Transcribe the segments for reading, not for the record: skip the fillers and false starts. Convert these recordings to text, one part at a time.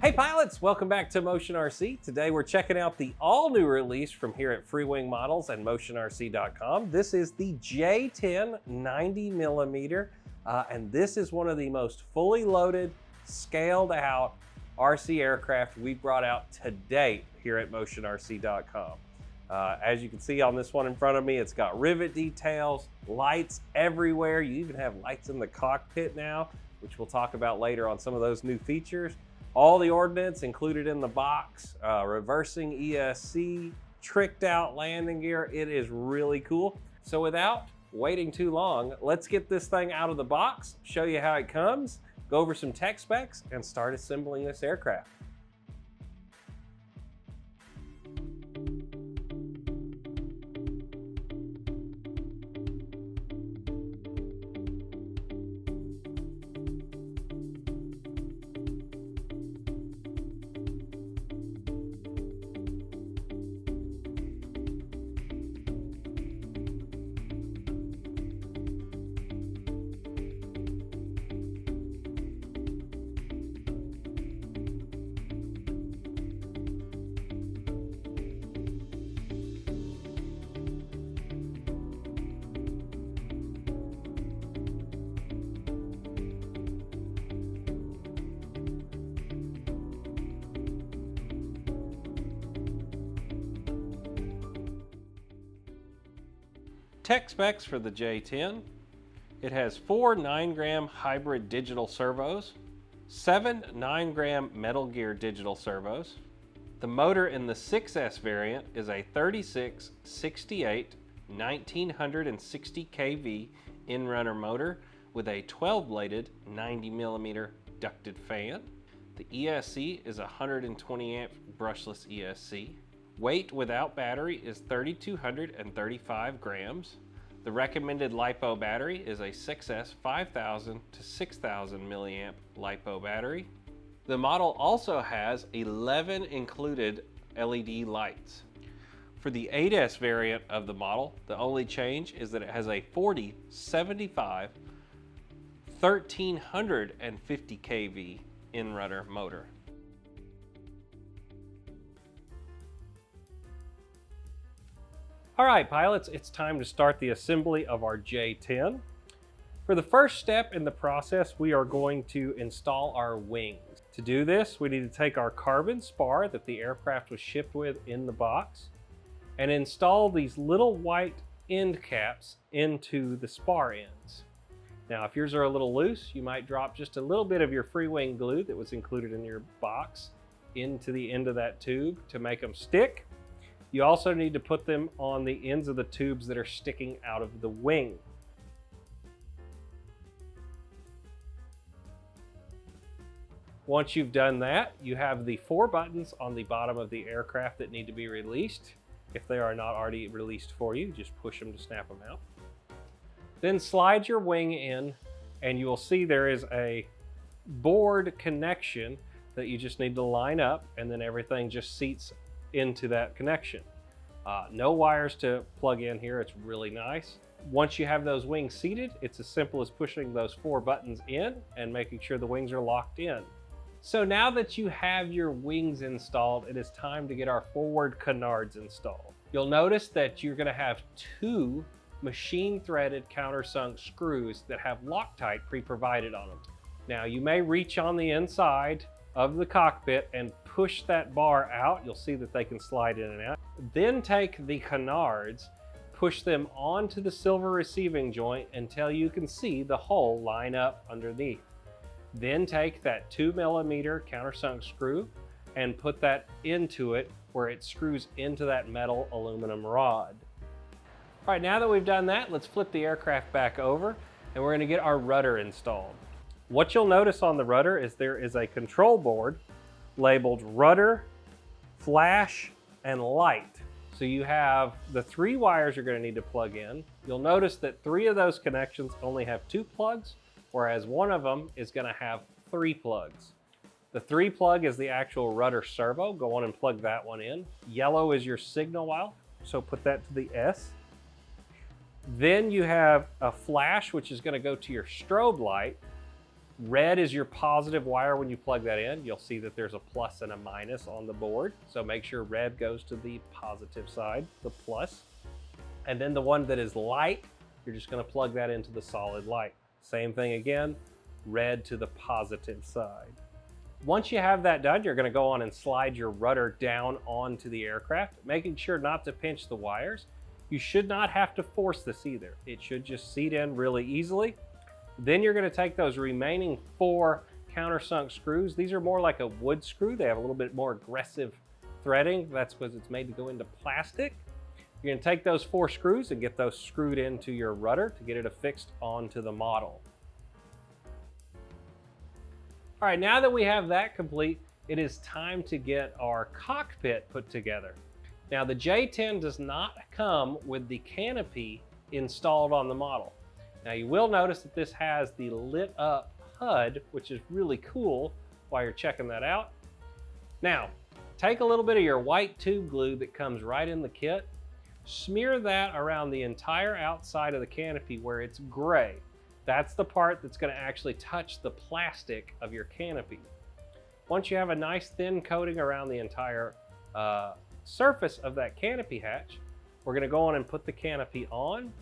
Hey pilots, welcome back to Motion RC. Today we're checking out the all-new release from here at Freewing Models and MotionRC.com. This is the J-10 90mm, and this is one of the most fully loaded, scaled out RC aircraft we've brought out to date here at MotionRC.com. As you can see on this one in front of me, it's got rivet details, lights everywhere. You even have lights in the cockpit now, which we'll talk about later on some of those new features. All the ordnance included in the box, reversing ESC, tricked out landing gear. It is really cool. So without waiting too long, let's get this thing out of the box, show you how it comes, go over some tech specs, and start assembling this aircraft. Tech specs for the J-10. It has 4 9-gram hybrid digital servos, 7 9-gram Metal Gear digital servos. The motor in the 6S variant is a 3668 1960 kV in-runner motor with a 12-bladed 90mm ducted fan. The ESC is a 120 amp brushless ESC. Weight without battery is 3,235 grams. The recommended LiPo battery is a 6S 5000 to 6000 milliamp LiPo battery. The model also has 11 included LED lights. For the 8S variant of the model, the only change is that it has a 4075 1350 kV in-runner motor. All right, pilots, it's time to start the assembly of our J-10. For the first step in the process, we are going to install our wings. To do this, we need to take our carbon spar that the aircraft was shipped with in the box and install these little white end caps into the spar ends. Now, if yours are a little loose, you might drop just a little bit of your Freewing glue that was included in your box into the end of that tube to make them stick. You also need to put them on the ends of the tubes that are sticking out of the wing. Once you've done that, you have the 4 buttons on the bottom of the aircraft that need to be released. If they are not already released for you, just push them to snap them out. Then slide your wing in, and you will see there is a board connection that you just need to line up, and then everything just seats into that connection. No wires to plug in here. It's really nice. Once you have those wings seated, it's as simple as pushing those 4 buttons in and making sure the wings are locked in. So now that you have your wings installed, it is time to get our forward canards installed. You'll notice that you're going to have 2 machine threaded countersunk screws that have Loctite pre-provided on them. Now you may reach on the inside of the cockpit and push that bar out. You'll see that they can slide in and out. Then take the canards, push them onto the silver receiving joint until you can see the hole line up underneath. Then take that 2mm countersunk screw and put that into it where it screws into that metal aluminum rod. All right, now that we've done that, let's flip the aircraft back over and we're going to get our rudder installed. What you'll notice on the rudder is there is a control board labeled rudder, flash, and light. So you have the 3 wires you're going to need to plug in. You'll notice that 3 of those connections only have 2 plugs, whereas one of them is going to have 3 plugs. The 3 plug is the actual rudder servo. Go on and plug that one in. Yellow is your signal wire, so put that to the S. Then you have a flash, which is going to go to your strobe light. Red is your positive wire when you plug that in. You'll see that there's a plus and a minus on the board. So make sure red goes to the positive side, the plus. And then the one that is light, you're just gonna plug that into the solid light. Same thing again, red to the positive side. Once you have that done, you're gonna go on and slide your rudder down onto the aircraft, making sure not to pinch the wires. You should not have to force this either. It should just seat in really easily. Then you're gonna take those remaining 4 countersunk screws. These are more like a wood screw. They have a little bit more aggressive threading. That's because it's made to go into plastic. You're gonna take those 4 screws and get those screwed into your rudder to get it affixed onto the model. All right, now that we have that complete, it is time to get our cockpit put together. Now the J-10 does not come with the canopy installed on the model. Now you will notice that this has the lit up HUD, which is really cool while you're checking that out. Now, take a little bit of your white tube glue that comes right in the kit, smear that around the entire outside of the canopy where it's gray. That's the part that's going to actually touch the plastic of your canopy. Once you have a nice thin coating around the entire surface of that canopy hatch, we're going to go on and put the canopy on.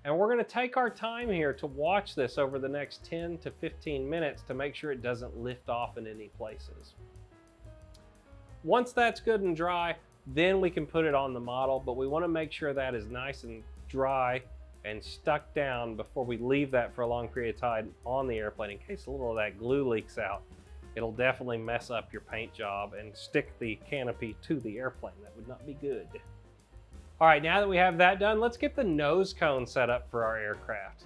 And we're gonna take our time here to watch this over the next 10 to 15 minutes to make sure it doesn't lift off in any places. Once that's good and dry, then we can put it on the model, but we wanna make sure that is nice and dry and stuck down before we leave that for a long period of time on the airplane in case a little of that glue leaks out. It'll definitely mess up your paint job and stick the canopy to the airplane. That would not be good. All right, now that we have that done, let's get the nose cone set up for our aircraft.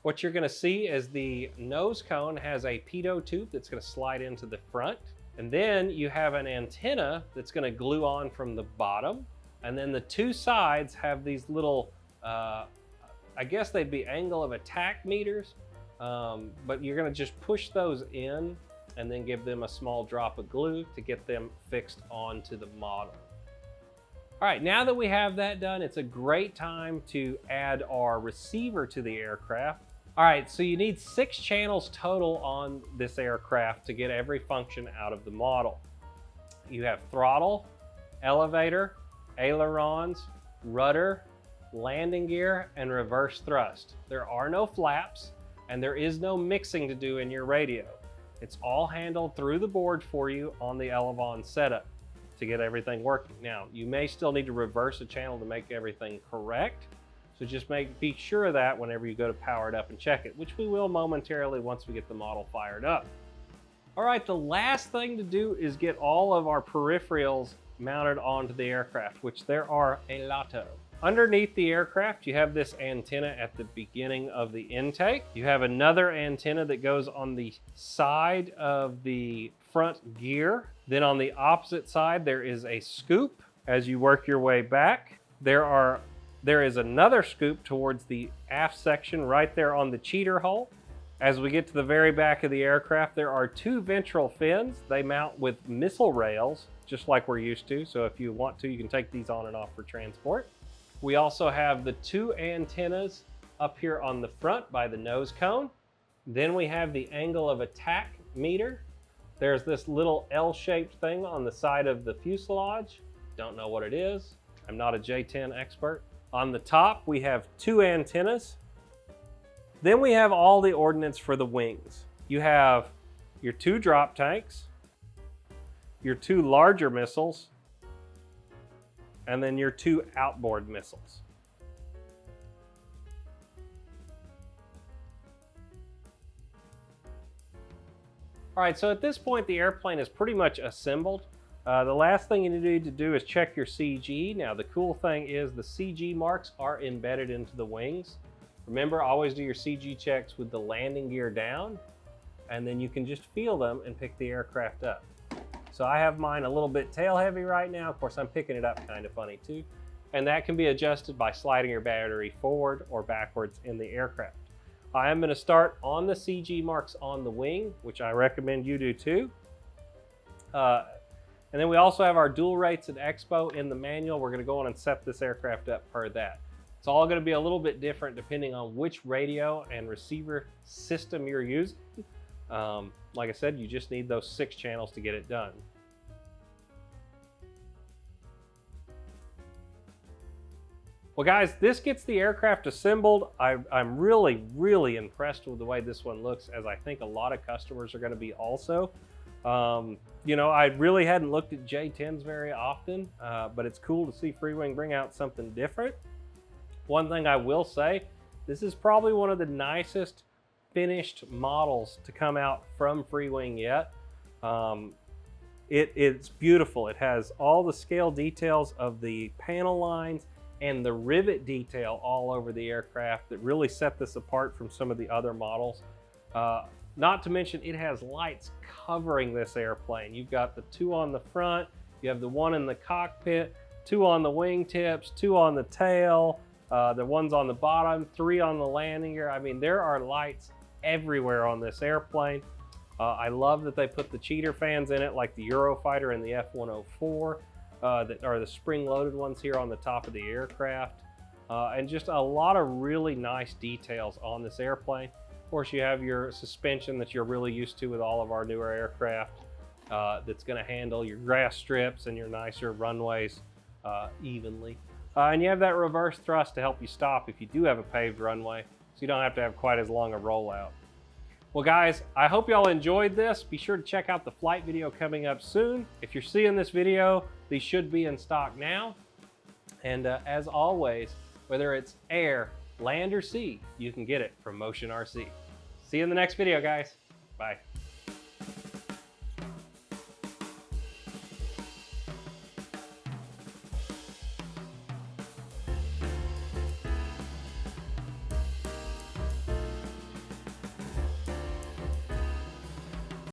What you're gonna see is the nose cone has a pitot tube that's gonna slide into the front. And then you have an antenna that's gonna glue on from the bottom. And then the 2 sides have these little, I guess they'd be angle of attack meters, but you're gonna just push those in and then give them a small drop of glue to get them fixed onto the model. All right, now that we have that done, it's a great time to add our receiver to the aircraft. All right, so you need 6 channels total on this aircraft to get every function out of the model. You have throttle, elevator, ailerons, rudder, landing gear, and reverse thrust. There are no flaps, and there is no mixing to do in your radio. It's all handled through the board for you on the Elevon setup to get everything working. Now, you may still need to reverse a channel to make everything correct. So just be sure of that whenever you go to power it up and check it, which we will momentarily once we get the model fired up. All right, the last thing to do is get all of our peripherals mounted onto the aircraft, which there are a lot of. Underneath the aircraft, you have this antenna at the beginning of the intake. You have another antenna that goes on the side of the front gear. Then on the opposite side, there is a scoop. As you work your way back, there is another scoop towards the aft section right there on the cheater hull. As we get to the very back of the aircraft, there are 2 ventral fins. They mount with missile rails, just like we're used to. So if you want to, you can take these on and off for transport. We also have the 2 antennas up here on the front by the nose cone. Then we have the angle of attack meter. There's this little L-shaped thing on the side of the fuselage. Don't know what it is. I'm not a J-10 expert. On the top, we have 2 antennas. Then we have all the ordnance for the wings. You have your 2 drop tanks, your 2 larger missiles, and then your 2 outboard missiles. All right, so at this point, the airplane is pretty much assembled. The last thing you need to do is check your CG. Now, the cool thing is the CG marks are embedded into the wings. Remember, always do your CG checks with the landing gear down, and then you can just feel them and pick the aircraft up. So I have mine a little bit tail heavy right now. Of course, I'm picking it up kind of funny too. And that can be adjusted by sliding your battery forward or backwards in the aircraft. I am gonna start on the CG marks on the wing, which I recommend you do too. And then we also have our dual rates at Expo in the manual. We're gonna go on and set this aircraft up per that. It's all gonna be a little bit different depending on which radio and receiver system you're using. Like I said, you just need those 6 channels to get it done. Well guys, this gets the aircraft assembled. I'm really, really impressed with the way this one looks, as I think a lot of customers are going to be also. You know, I really hadn't looked at J-10s very often, but it's cool to see Freewing bring out something different. One thing I will say, this is probably one of the nicest finished models to come out from Freewing yet. It's beautiful. It has all the scale details of the panel lines and the rivet detail all over the aircraft that really set this apart from some of the other models. Not to mention, it has lights covering this airplane. You've got the 2 on the front, you have the 1 in the cockpit, 2 on the wingtips, 2 on the tail, the ones on the bottom, 3 on the landing gear. I mean, there are lights everywhere on this airplane. I love that they put the cheater fans in it, like the Eurofighter and the F-104, that are the spring-loaded ones here on the top of the aircraft. And just a lot of really nice details on this airplane. Of course, you have your suspension that you're really used to with all of our newer aircraft, that's going to handle your grass strips and your nicer runways evenly. And you have that reverse thrust to help you stop if you do have a paved runway, so you don't have to have quite as long a rollout. Well guys, I hope y'all enjoyed this. Be sure to check out the flight video coming up soon. If you're seeing this video, these should be in stock now. And as always, whether it's air, land, or sea, you can get it from Motion RC. See you in the next video, guys. Bye.